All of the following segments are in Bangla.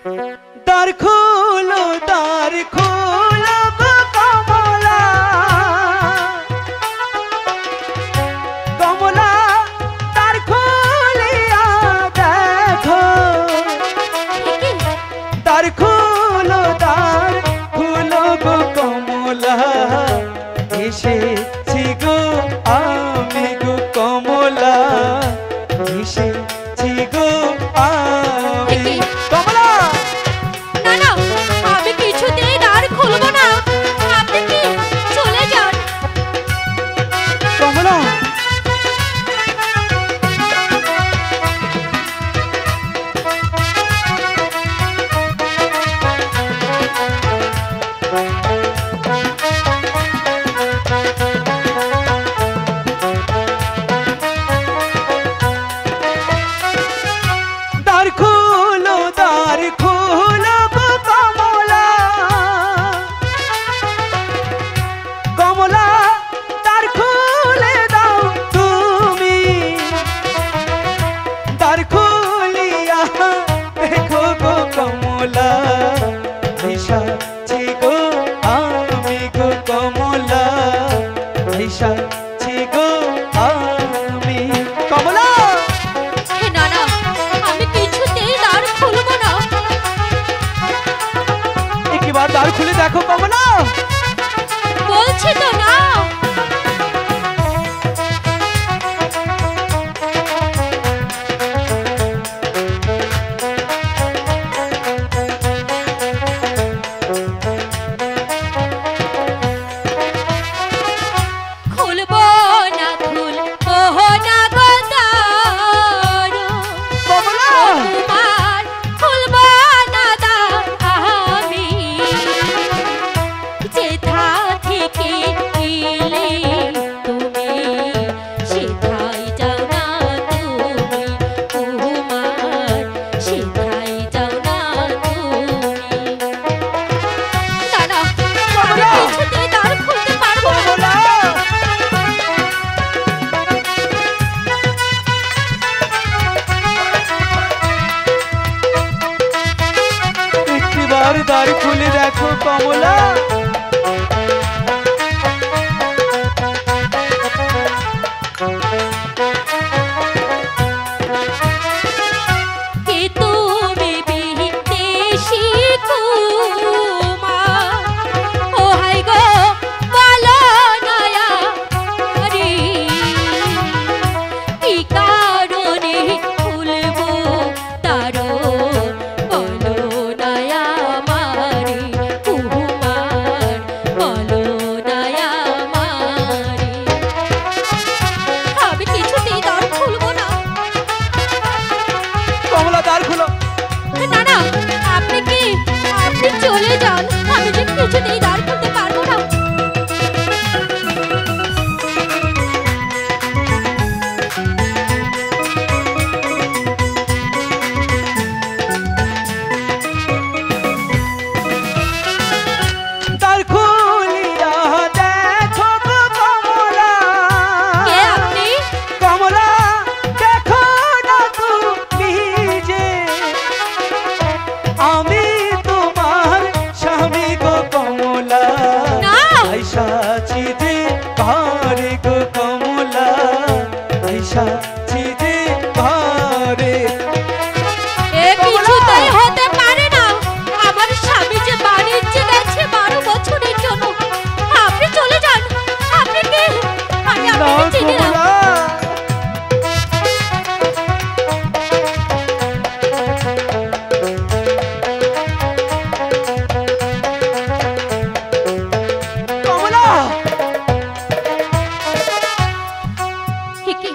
দ্বার খোলো গো কমলা, কমলা দ্বার খুলিয়া দেখো, দ্বার খোলো গো কমলা, এসেছি গো আমি গো কমলা, এসেছি গো আমি। কমলা না না, আমি কিছুতেই দ্বার খুলবো না, আপনি কি চলে যান। কমলা দ্বার খোলো গো কমলা, কমলা দ্বার খুলে দাও তুমি, দ্বার খুলিয়া দেখো গো কমলা, এসেছি গো আমি গো কমলা, এসেছি গো আমি। কমলা না না, আমি কিছুতেই দ্বার খুলবো না। একবার দ্বার খুলে দেখো কমলা। বলছি তো না। খুলবো না, খুলবো না গো দ্বার, কমলা তোমার খুলবো না দ্বার আমি, যেথা থেকে এলে তুমি সেথায় যাও না তুমি, তোমার সেথায় যাও না তুমি। না না, আমি কিছুতেই দ্বার খুলতে পারবো না। কমলা একবার দ্বার খুলে দেখো কমলা। কে তুমি বিদেশি কুমার, ও হাই গো বলো নয়া রে, কি কারণে খুলবো তারো বলো নয়া মারে, কুমার বলো নয়া মারে। আমি কিছুতেই দ্বার খুলবো না। কমলা দ্বার খুলো। না না, আপনি চলে যান, আমি যে কিছুতেই দ্বার খুলতে পারবো না। দ্বার খুলিয়া দেখো গো কমলা, কে আপনি? কমলা দেখো না তুমি যে আমি তোমার স্বামী গো কমলা, না। আইসাছি যে ঘরে গো কমলা, আইসাছি যে ঘরে। এ কিছুতেই হতে পারে না, আমার স্বামী যে বাণিজ্যে গেছে 12 বছরের জন্য। আপনি চলে যান। আপনি কে? আমি না আপনাকে চিনি না। কমলা কমলা হে কি?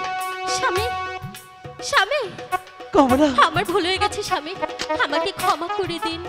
স্বামী, স্বামী, কমলা আমার ভুল হয়ে গেছে স্বামী, আমাকে ক্ষমা করে দিন।